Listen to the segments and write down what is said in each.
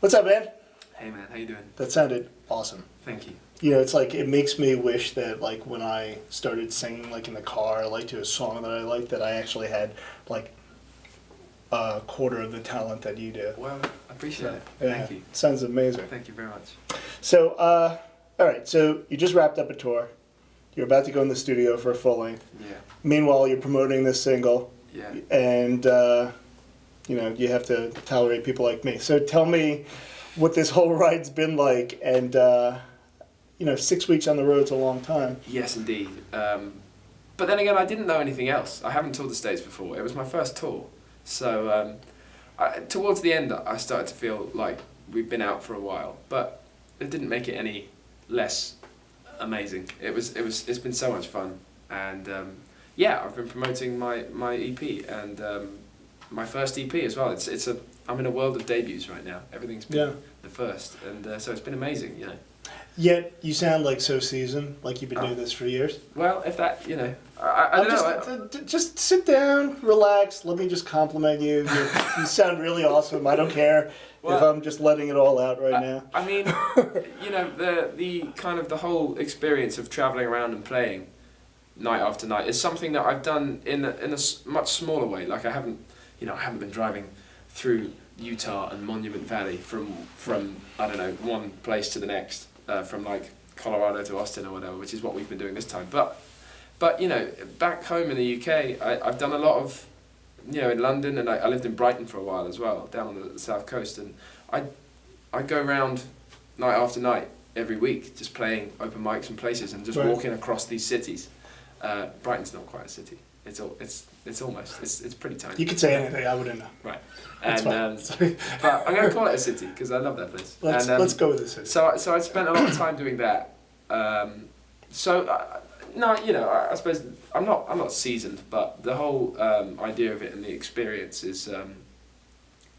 What's up, man? Hey man, how you doing? That sounded awesome. Thank you. You know, it's like, it makes me wish that, like, when I started singing, like, in the car, like, to a song that I liked, that I actually had, like, a quarter of the talent that you do. Well, I appreciate it. Yeah, Thank you. sounds amazing. Thank you very much. So, all right, so you just wrapped up a tour. You're about to go in the studio for a full length. Yeah. Meanwhile, you're promoting this single. Yeah. And, you know, you have to tolerate people like me. So tell me what this whole ride's been like, and, you know, 6 weeks on the road's a long time. Yes, indeed. But then again, I didn't know anything else. I haven't toured the States before. It was my first tour. So towards the end, I started to feel like we've been out for a while, but it didn't make it any less amazing. It's been so much fun, and yeah, I've been promoting my EP and my first EP as well. I'm in a world of debuts right now. Everything's been the first, and so it's been amazing, you know. Yet you sound like so seasoned, like you've been doing this for years. Well, if that, you know, I don't know. Just sit down, relax. Let me just compliment you. You sound really awesome. I don't care if I'm just letting it all out right now. I mean, you know, the kind of the whole experience of traveling around and playing night after night is something that I've done in a much smaller way. Like I haven't been driving through Utah and Monument Valley from I don't know, one place to the next. From like Colorado to Austin or whatever, which is what we've been doing this time. But you know, back home in the UK, I've done a lot of, you know, in London, and I lived in Brighton for a while as well, down on the south coast, and I go around night after night every week, just playing open mics and places, and just walking across these cities. Brighton's not quite a city. It's almost it's pretty tiny. You could say anything, I wouldn't know. Right. That's And but I'm going to call it a city because I love that place. Let's go with the city. So I spent a lot of time doing that. No, you know, I suppose I'm not seasoned, but the whole idea of it and the experience is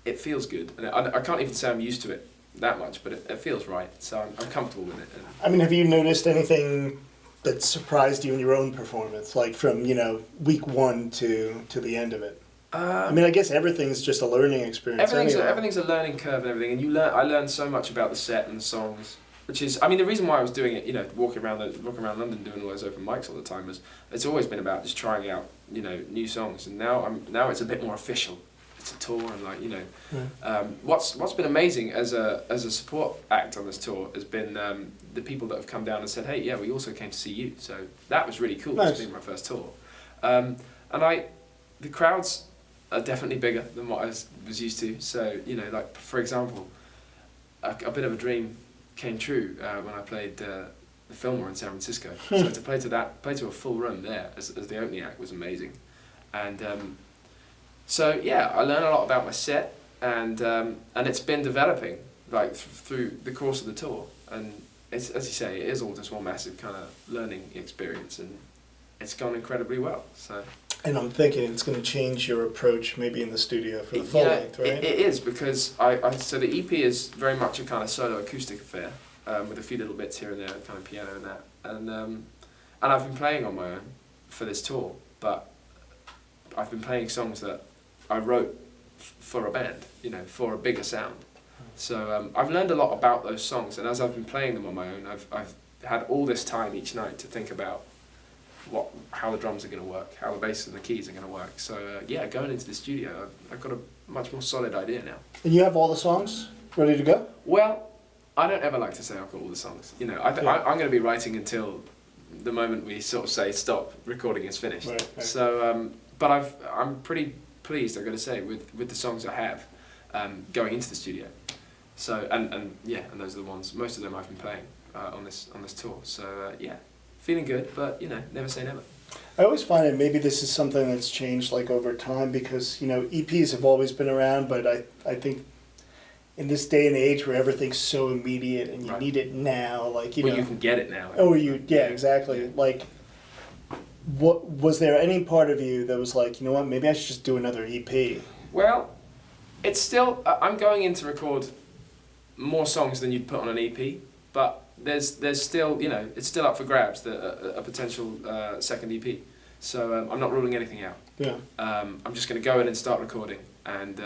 it feels good, and I can't even say I'm used to it that much, but it feels right. So I'm comfortable with it. I mean, have you noticed anything that surprised you in your own performance, like from, you know, week one to the end of it? I mean, I guess everyth's just a learning experience. Everything's a learning curve and everything, and I learned so much about the set and the songs, which is, I mean, the reason why I was doing it, you know, walking around London doing all those open mics all the time was, it's always been about just trying out, you know, new songs, and now it's a bit more official. It's a tour, and like, you know, what's been amazing as a support act on this tour has been the people that have come down and said, hey, yeah, we also came to see you, so that was really cool. Nice. It's been my first tour, and the crowds are definitely bigger than what I was used to. So, you know, like for example, a bit of a dream came true when I played the Fillmore in San Francisco. So to play to a full room there as the opening act was amazing, and so yeah, I learned a lot about my set, and it's been developing like through the course of the tour, and it's, as you say, it is all just one massive kind of learning experience, and it's gone incredibly well. So. And I'm thinking it's going to change your approach maybe in the studio for the full length, right? It is, because so the EP is very much a kind of solo acoustic affair, with a few little bits here and there, kind of piano and that, and I've been playing on my own for this tour, but I've been playing songs that I wrote for a band, you know, for a bigger sound. So I've learned a lot about those songs, and as I've been playing them on my own, I've had all this time each night to think about how the drums are going to work, how the bass and the keys are going to work. So yeah, going into the studio, I've got a much more solid idea now. And you have all the songs ready to go? Well, I don't ever like to say I've got all the songs. You know, I'm going to be writing until the moment we sort of say stop, recording is finished. Right. So, but I'm pretty pleased, I've got to say, with the songs I have going into the studio. So and those are the ones. Most of them I've been playing on this tour. So yeah. Feeling good, but you know, never say never. I always find that maybe this is something that's changed like over time, because, you know, EPs have always been around, but I think in this day and age where everything's so immediate and you need it now, like, you know. You can get it now. Oh, exactly. Yeah. Like, what was there any part of you that was like, you know what, maybe I should just do another EP? Well, it's still, I'm going in to record more songs than you'd put on an EP, but there's still, you know, it's still up for grabs, a potential second EP. So I'm not ruling anything out. Yeah. I'm just going to go in and start recording, and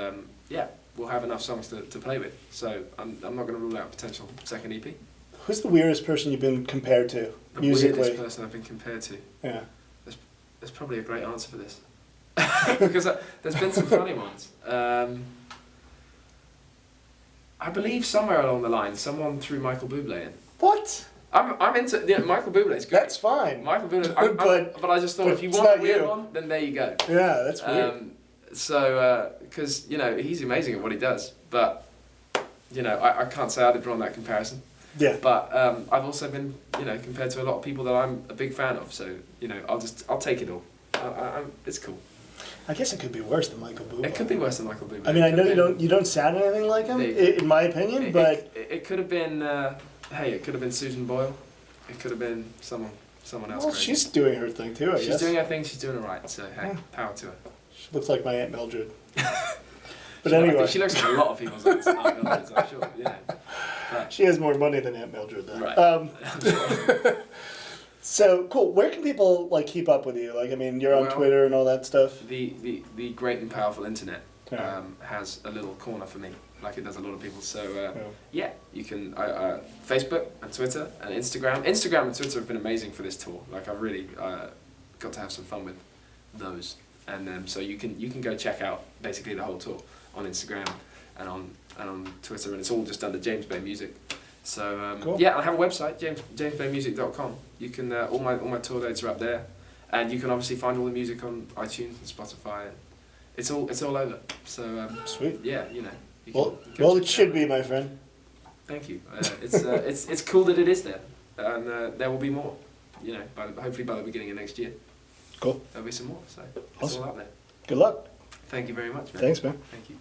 yeah, we'll have enough songs to play with. So I'm not going to rule out a potential second EP. Who's the weirdest person you've been compared to The musically? weirdest person I've been compared to. Yeah. There's probably a great answer for this. Because there's been some funny ones. I believe somewhere along the line, someone threw Michael Bublé in. What? I'm into Michael Bublé's great. That's fine. Michael Bublé, But I just thought if you it's want a not weird you. one, then there you go. Yeah, that's weird. So, because he's amazing at what he does, but I can't say I'd have drawn that comparison. Yeah. But I've also been compared to a lot of people that I'm a big fan of. So I'll take it all. It's cool. I guess it could be worse than Michael Bublé. It could be worse than Michael Bublé. I mean, I know you don't sound anything like him, in my opinion, but it could have been. It could have been Susan Boyle. It could have been someone else. well, crazy. she's doing her thing too. I guess She's doing her thing. She's doing it right. So hey, power to her. She looks like my Aunt Mildred. But I anyway, think she looks like a lot of people's Aunt Mildreds, I'm sure. Yeah. But, she has more money than Aunt Mildred, though. right. I'm sure. So cool. Where can people keep up with you? I mean, you're on Well, Twitter and all that stuff. The great and powerful internet Yeah. has a little corner for me, like it does a lot of people. So Yeah. yeah, you can Facebook and Twitter and Instagram. Instagram and Twitter have been amazing for this tour. Like I've really got to have some fun with those, and so you can go check out basically the whole tour on Instagram and on Twitter, and it's all just under James Bay Music. So Cool. yeah, I have a website, jamesbaymusic.com. You can all my tour dates are up there, and you can obviously find all the music on iTunes and Spotify. It's all over. So Sweet. yeah, you can Well, go it check should out. be, my friend. Thank you. It's cool that it is there, and there will be more. Hopefully by the beginning of next year. Cool. There'll be some more. So it's Awesome. all out there. Good luck. Thank you very much, man. Thanks, man. Thank you.